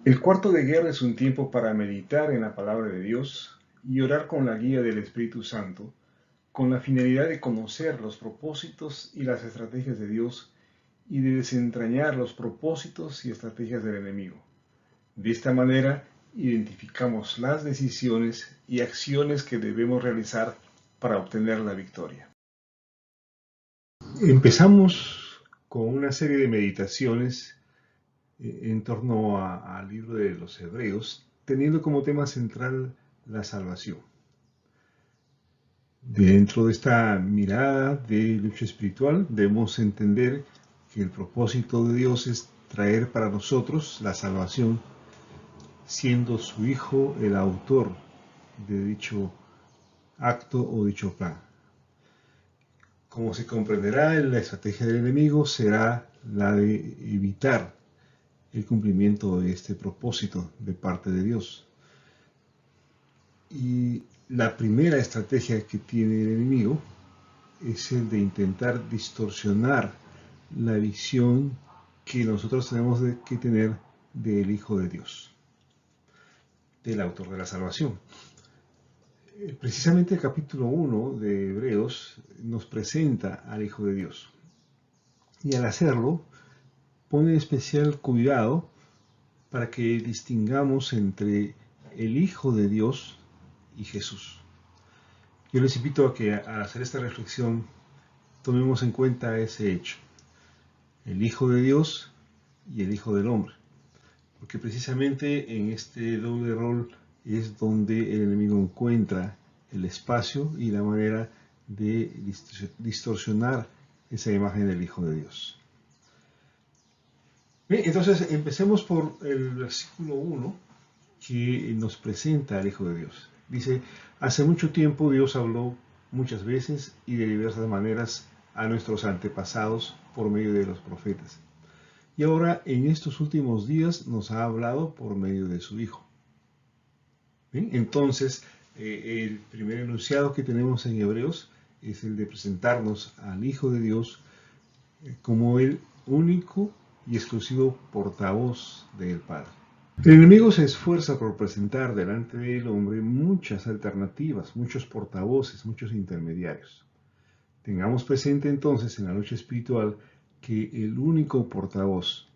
El cuarto de guerra es un tiempo para meditar en la palabra de Dios y orar con la guía del Espíritu Santo, con la finalidad de conocer los propósitos y las estrategias de Dios y de desentrañar los propósitos y estrategias del enemigo. De esta manera, identificamos las decisiones y acciones que debemos realizar para obtener la victoria. Empezamos con una serie de meditaciones en torno al libro de los Hebreos, teniendo como tema central la salvación. Dentro de esta mirada de lucha espiritual, debemos entender que el propósito de Dios es traer para nosotros la salvación, siendo su Hijo el autor de dicho acto o dicho plan. Como se comprenderá, la estrategia del enemigo será la de evitar el cumplimiento de este propósito de parte de Dios. Y la primera estrategia que tiene el enemigo es el de intentar distorsionar la visión que nosotros tenemos que tener del Hijo de Dios, del autor de la salvación. Precisamente el capítulo 1 de Hebreos nos presenta al Hijo de Dios. Y al hacerlo, pone especial cuidado para que distingamos entre el Hijo de Dios y Jesús. Yo les invito a que al hacer esta reflexión tomemos en cuenta ese hecho, el Hijo de Dios y el Hijo del Hombre, porque precisamente en este doble rol es donde el enemigo encuentra el espacio y la manera de distorsionar esa imagen del Hijo de Dios. Bien, entonces empecemos por el versículo 1 que nos presenta al Hijo de Dios. Dice, hace mucho tiempo Dios habló muchas veces y de diversas maneras a nuestros antepasados por medio de los profetas. Y ahora en estos últimos días nos ha hablado por medio de su Hijo. ¿Bien? Entonces, el primer enunciado que tenemos en Hebreos es el de presentarnos al Hijo de Dios como el único y exclusivo portavoz del Padre. El enemigo se esfuerza por presentar delante del hombre muchas alternativas, muchos portavoces, muchos intermediarios. Tengamos presente entonces en la lucha espiritual que el único portavoz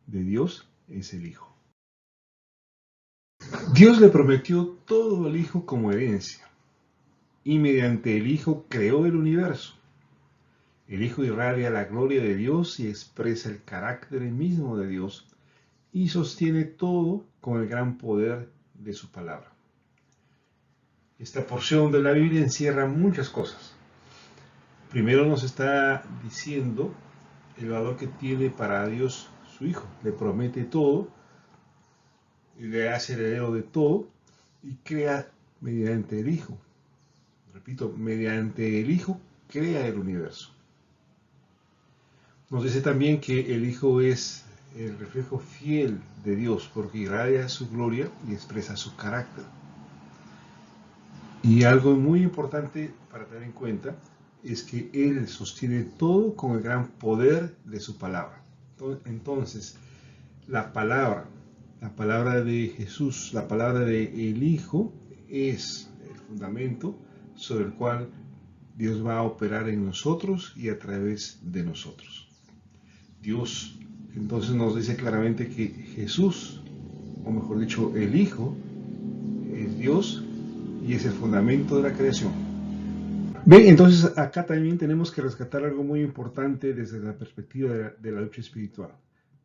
de Dios es el Hijo. Dios le prometió todo al Hijo como herencia y mediante el Hijo creó el universo. El Hijo irradia la gloria de Dios y expresa el carácter mismo de Dios y sostiene todo con el gran poder de su palabra. Esta porción de la Biblia encierra muchas cosas. Primero nos está diciendo el valor que tiene para Dios su Hijo. Le promete todo, le hace heredero de todo y crea mediante el Hijo. Repito, mediante el Hijo crea el universo. Nos dice también que el Hijo es el reflejo fiel de Dios porque irradia su gloria y expresa su carácter. Y algo muy importante para tener en cuenta es que Él sostiene todo con el gran poder de su palabra. Entonces, la palabra de Jesús, la palabra del Hijo es el fundamento sobre el cual Dios va a operar en nosotros y a través de nosotros. Dios entonces nos dice claramente que Jesús, o mejor dicho, el Hijo, es Dios y es el fundamento de la creación. Bien, entonces acá también tenemos que rescatar algo muy importante desde la perspectiva de la lucha espiritual.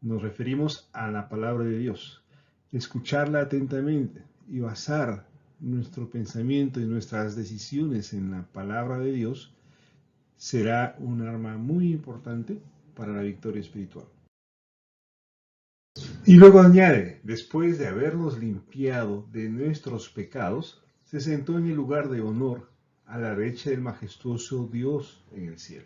Nos referimos a la palabra de Dios, escucharla atentamente y basar nuestro pensamiento y nuestras decisiones en la palabra de Dios será un arma muy importante para la victoria espiritual. Y luego añade, después de habernos limpiado de nuestros pecados, se sentó en el lugar de honor a la derecha del majestuoso Dios en el cielo.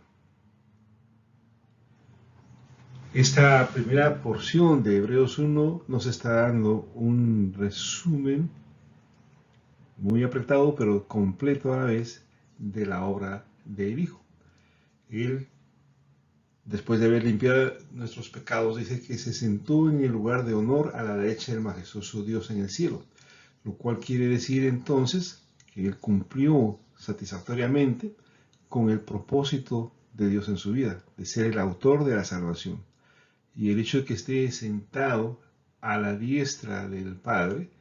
Esta primera porción de Hebreos 1 nos está dando un resumen muy apretado pero completo a la vez de la obra del Hijo. Él, después de haber limpiado nuestros pecados, dice que se sentó en el lugar de honor a la derecha del majestuoso Dios en el cielo, lo cual quiere decir entonces que Él cumplió satisfactoriamente con el propósito de Dios en su vida, de ser el autor de la salvación. Y el hecho de que esté sentado a la diestra del Padre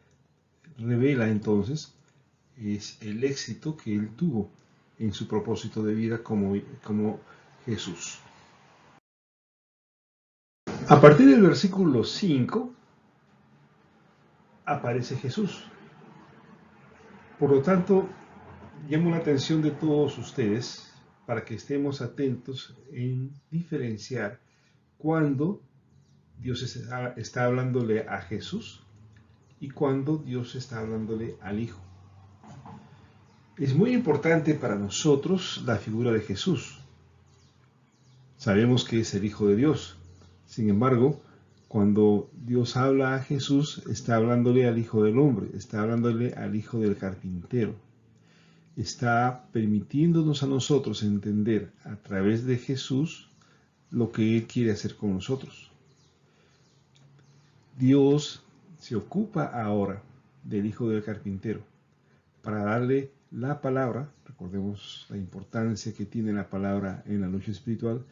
revela entonces es el éxito que Él tuvo en su propósito de vida como Jesús. A partir del versículo 5 aparece Jesús. Por lo tanto, llamo la atención de todos ustedes para que estemos atentos en diferenciar cuando Dios está hablándole a Jesús y cuando Dios está hablándole al Hijo. Es muy importante para nosotros la figura de Jesús. Sabemos que es el Hijo de Dios. Sin embargo, cuando Dios habla a Jesús, está hablándole al Hijo del Hombre, está hablándole al Hijo del Carpintero. Está permitiéndonos a nosotros entender a través de Jesús lo que Él quiere hacer con nosotros. Dios se ocupa ahora del Hijo del Carpintero para darle la palabra. Recordemos la importancia que tiene la palabra en la lucha espiritual.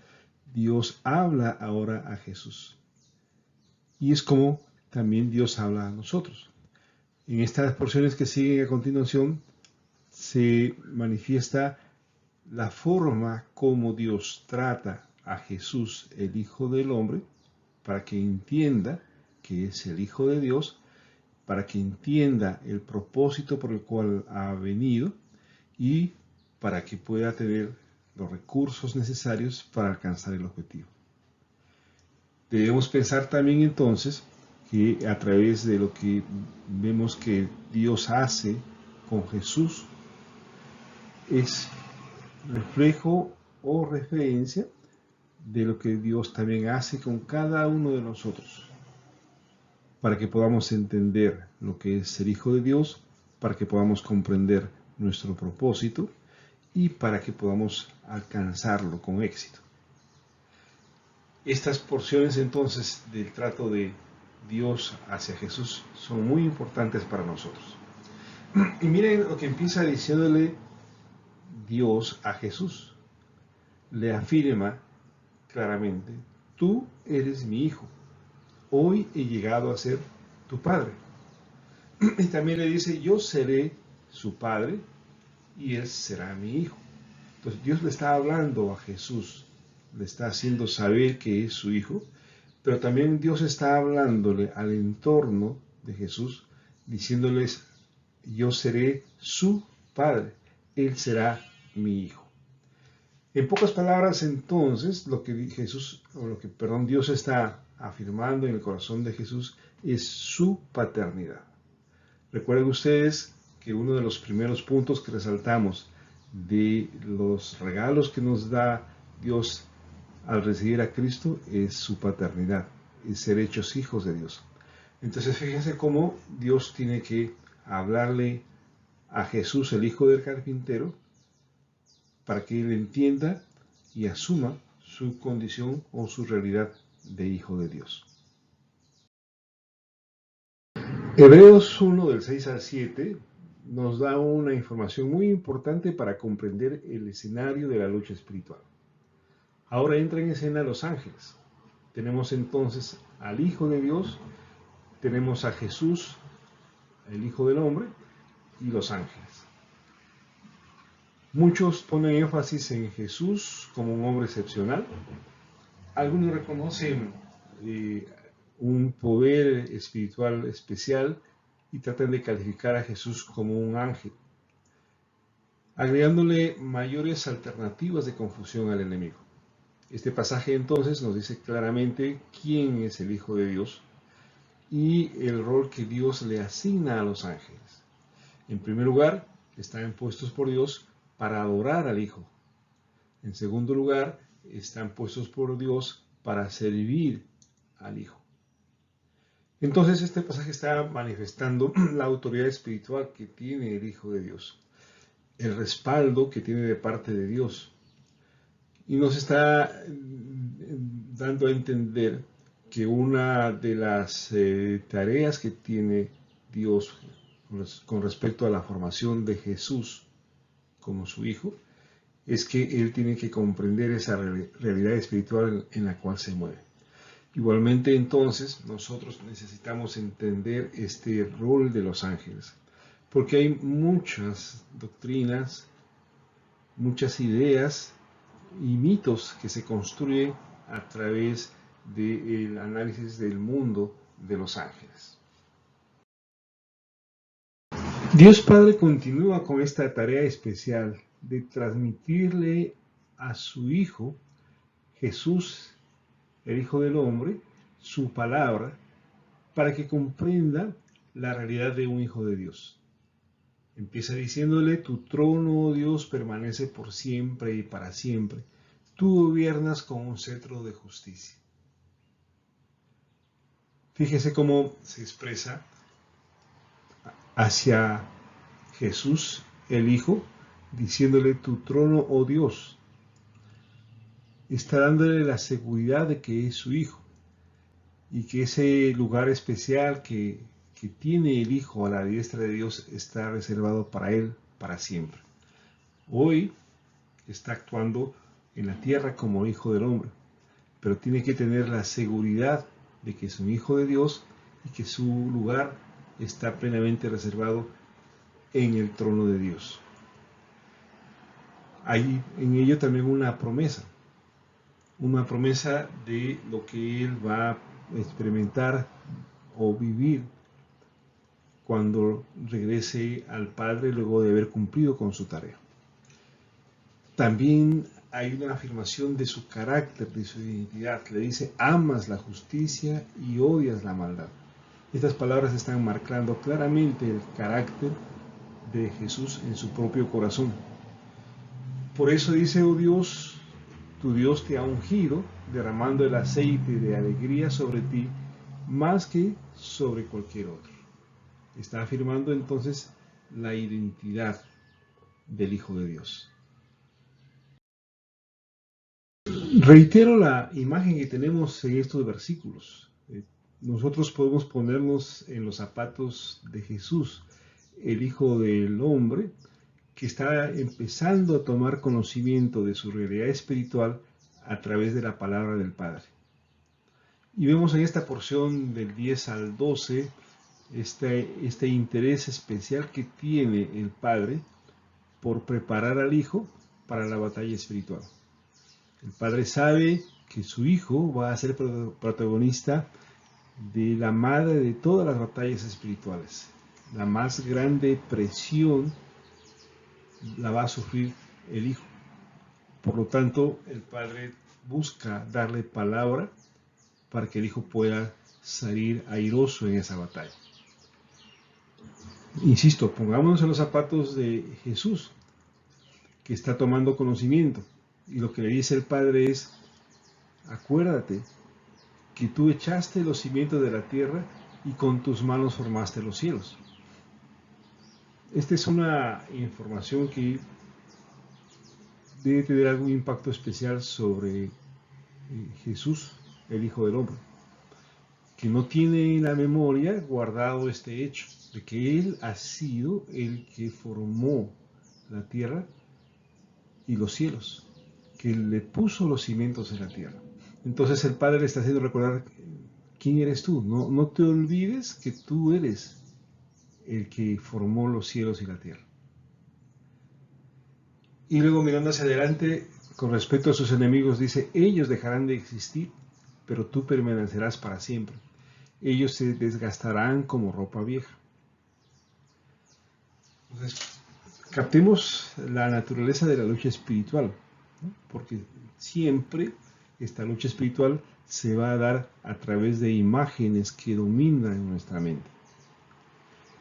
Dios habla ahora a Jesús. Y es como también Dios habla a nosotros. En estas porciones que siguen a continuación se manifiesta la forma como Dios trata a Jesús, el Hijo del Hombre, para que entienda que es el Hijo de Dios, para que entienda el propósito por el cual ha venido y para que pueda tener los recursos necesarios para alcanzar el objetivo. Debemos pensar también entonces que a través de lo que vemos que Dios hace con Jesús es reflejo o referencia de lo que Dios también hace con cada uno de nosotros, para que podamos entender lo que es ser hijo de Dios, para que podamos comprender nuestro propósito y para que podamos alcanzarlo con éxito. Estas porciones entonces del trato de Dios hacia Jesús son muy importantes para nosotros. Y miren lo que empieza diciéndole Dios a Jesús. Le afirma claramente: tú eres mi hijo, hoy he llegado a ser tu padre. Y también le dice: yo seré su padre y él será mi hijo. Entonces Dios le está hablando a Jesús, le está haciendo saber que es su hijo, pero también Dios está hablándole al entorno de Jesús, diciéndoles: yo seré su padre, él será mi hijo. En pocas palabras, entonces, Dios está afirmando en el corazón de Jesús es su paternidad. Recuerden ustedes que uno de los primeros puntos que resaltamos de los regalos que nos da Dios al recibir a Cristo es su paternidad, es ser hechos hijos de Dios. Entonces fíjense cómo Dios tiene que hablarle a Jesús, el Hijo del Carpintero, para que él entienda y asuma su condición o su realidad de hijo de Dios. Hebreos 1 del 6 al 7 nos da una información muy importante para comprender el escenario de la lucha espiritual. Ahora entra en escena los ángeles. Tenemos entonces al Hijo de Dios, tenemos a Jesús, el Hijo del Hombre, y los ángeles. Muchos ponen énfasis en Jesús como un hombre excepcional. Algunos reconocen un poder espiritual especial y tratan de calificar a Jesús como un ángel, agregándole mayores alternativas de confusión al enemigo. Este pasaje entonces nos dice claramente quién es el Hijo de Dios y el rol que Dios le asigna a los ángeles. En primer lugar, están puestos por Dios para adorar al Hijo. En segundo lugar, están puestos por Dios para servir al Hijo. Entonces este pasaje está manifestando la autoridad espiritual que tiene el Hijo de Dios, el respaldo que tiene de parte de Dios. Y nos está dando a entender que una de las tareas que tiene Dios con respecto a la formación de Jesús como su Hijo, es que Él tiene que comprender esa realidad espiritual en la cual se mueve. Igualmente entonces nosotros necesitamos entender este rol de los ángeles, porque hay muchas doctrinas, muchas ideas y mitos que se construyen a través del análisis del mundo de los ángeles. Dios Padre continúa con esta tarea especial de transmitirle a su Hijo, Jesús, el Hijo del Hombre, su palabra, para que comprenda la realidad de un Hijo de Dios. Empieza diciéndole: tu trono, oh Dios, permanece por siempre y para siempre. Tú gobiernas con un cetro de justicia. Fíjese cómo se expresa hacia Jesús, el Hijo, diciéndole: tu trono, oh Dios. Está dándole la seguridad de que es su Hijo y que ese lugar especial que tiene el Hijo a la diestra de Dios está reservado para Él para siempre. Hoy está actuando en la tierra como Hijo del Hombre, pero tiene que tener la seguridad de que es un Hijo de Dios y que su lugar está plenamente reservado en el trono de Dios. Hay en ello también una promesa de lo que Él va a experimentar o vivir cuando regrese al Padre luego de haber cumplido con su tarea. También hay una afirmación de su carácter, de su identidad. Le dice: amas la justicia y odias la maldad. Estas palabras están marcando claramente el carácter de Jesús en su propio corazón. Por eso dice: oh Dios, tu Dios te ha ungido, derramando el aceite de alegría sobre ti, más que sobre cualquier otro. Está afirmando entonces la identidad del Hijo de Dios. Reitero la imagen que tenemos en estos versículos. Nosotros podemos ponernos en los zapatos de Jesús, el Hijo del Hombre, que está empezando a tomar conocimiento de su realidad espiritual a través de la palabra del Padre. Y vemos en esta porción del 10 al 12 este interés especial que tiene el Padre por preparar al Hijo para la batalla espiritual. El Padre sabe que su Hijo va a ser protagonista de la madre de todas las batallas espirituales. La más grande presión la va a sufrir el Hijo. Por lo tanto, el Padre busca darle palabra para que el Hijo pueda salir airoso en esa batalla. Insisto, pongámonos en los zapatos de Jesús, que está tomando conocimiento. Y lo que le dice el Padre es: acuérdate que tú echaste los cimientos de la tierra y con tus manos formaste los cielos. Esta es una información que debe tener algún impacto especial sobre Jesús, el Hijo del Hombre, que no tiene en la memoria guardado este hecho, de que Él ha sido el que formó la tierra y los cielos, que Él le puso los cimientos en la tierra. Entonces el Padre le está haciendo recordar: ¿quién eres tú? No te olvides que tú eres el que formó los cielos y la tierra. Y luego, mirando hacia adelante, con respecto a sus enemigos, dice: ellos dejarán de existir, pero tú permanecerás para siempre. Ellos se desgastarán como ropa vieja. Entonces, captemos la naturaleza de la lucha espiritual, ¿no? Porque siempre esta lucha espiritual se va a dar a través de imágenes que dominan nuestra mente.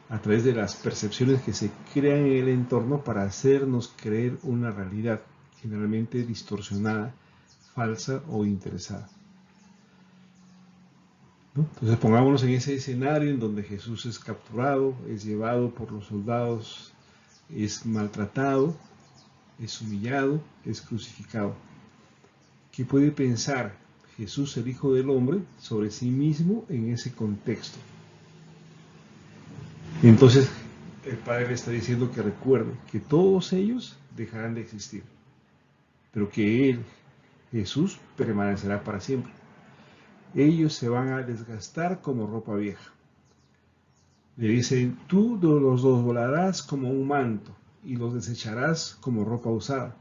a través de las percepciones que se crean en el entorno para hacernos creer una realidad generalmente distorsionada, falsa o interesada, ¿no? Entonces pongámonos en ese escenario en donde Jesús es capturado, es llevado por los soldados, es maltratado, es humillado, es crucificado. ¿Qué puede pensar Jesús, el Hijo del Hombre, sobre sí mismo en ese contexto? Entonces el Padre le está diciendo que recuerde que todos ellos dejarán de existir, pero que Él, Jesús, permanecerá para siempre. Ellos se van a desgastar como ropa vieja. Le dicen, tú los doblarás como un manto y los desecharás como ropa usada,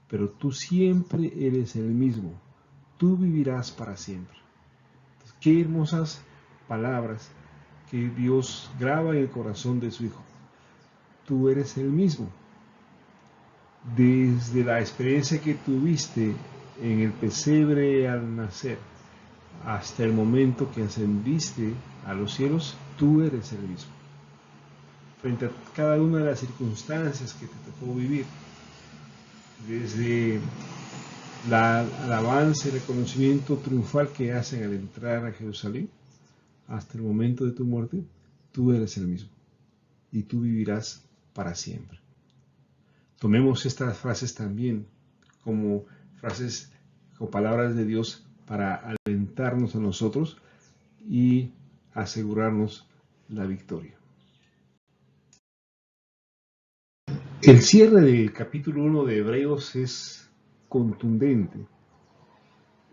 pero tú siempre eres el mismo, tú vivirás para siempre. Entonces, qué hermosas palabras que Dios graba en el corazón de su Hijo. Tú eres el mismo. Desde la experiencia que tuviste en el pesebre al nacer, hasta el momento que ascendiste a los cielos, tú eres el mismo. Frente a cada una de las circunstancias que te tocó vivir, desde el avance, el reconocimiento triunfal que hacen al entrar a Jerusalén, hasta el momento de tu muerte, tú eres el mismo y tú vivirás para siempre. Tomemos estas frases también como frases o palabras de Dios para alentarnos a nosotros y asegurarnos la victoria. El cierre del capítulo 1 de Hebreos es contundente.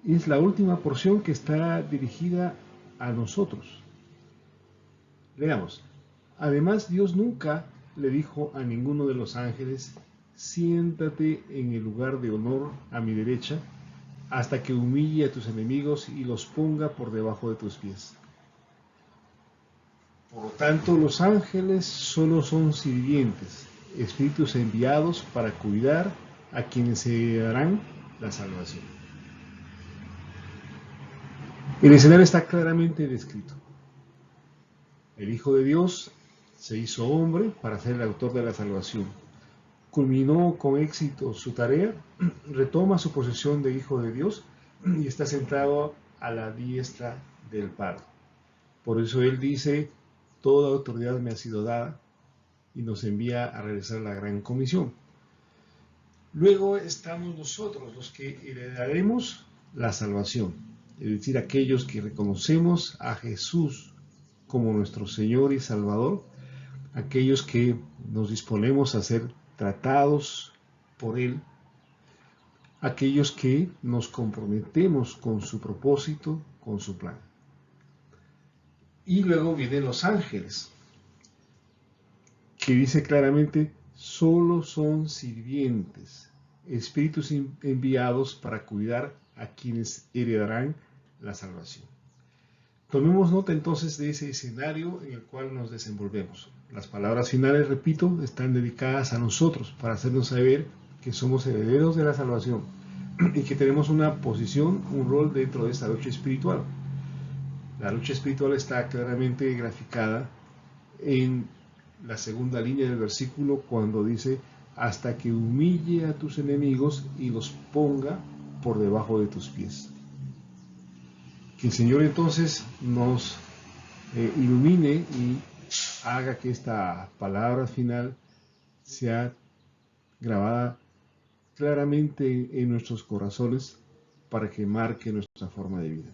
Es la última porción que está dirigida a nosotros. Leamos. Además, Dios nunca le dijo a ninguno de los ángeles, siéntate en el lugar de honor a mi derecha, hasta que humille a tus enemigos y los ponga por debajo de tus pies. Por lo tanto, los ángeles solo son sirvientes, espíritus enviados para cuidar a quienes se darán la salvación. El escenario está claramente descrito. El Hijo de Dios se hizo hombre para ser el autor de la salvación. Culminó con éxito su tarea, retoma su posición de Hijo de Dios y está sentado a la diestra del Padre. Por eso Él dice, toda autoridad me ha sido dada, y nos envía a realizar la gran comisión. Luego estamos nosotros, los que heredaremos la salvación, es decir, aquellos que reconocemos a Jesús como nuestro Señor y Salvador, aquellos que nos disponemos a ser tratados por Él, aquellos que nos comprometemos con su propósito, con su plan. Y luego vienen los ángeles, que dice claramente, solo son sirvientes, espíritus enviados para cuidar a quienes heredarán la salvación. Tomemos nota entonces de ese escenario en el cual nos desenvolvemos. Las palabras finales, repito, están dedicadas a nosotros para hacernos saber que somos herederos de la salvación y que tenemos una posición, un rol dentro de esta lucha espiritual. La lucha espiritual está claramente graficada en la segunda línea del versículo cuando dice hasta que humille a tus enemigos y los ponga por debajo de tus pies. Que el Señor entonces nos ilumine y haga que esta palabra final sea grabada claramente en nuestros corazones para que marque nuestra forma de vida.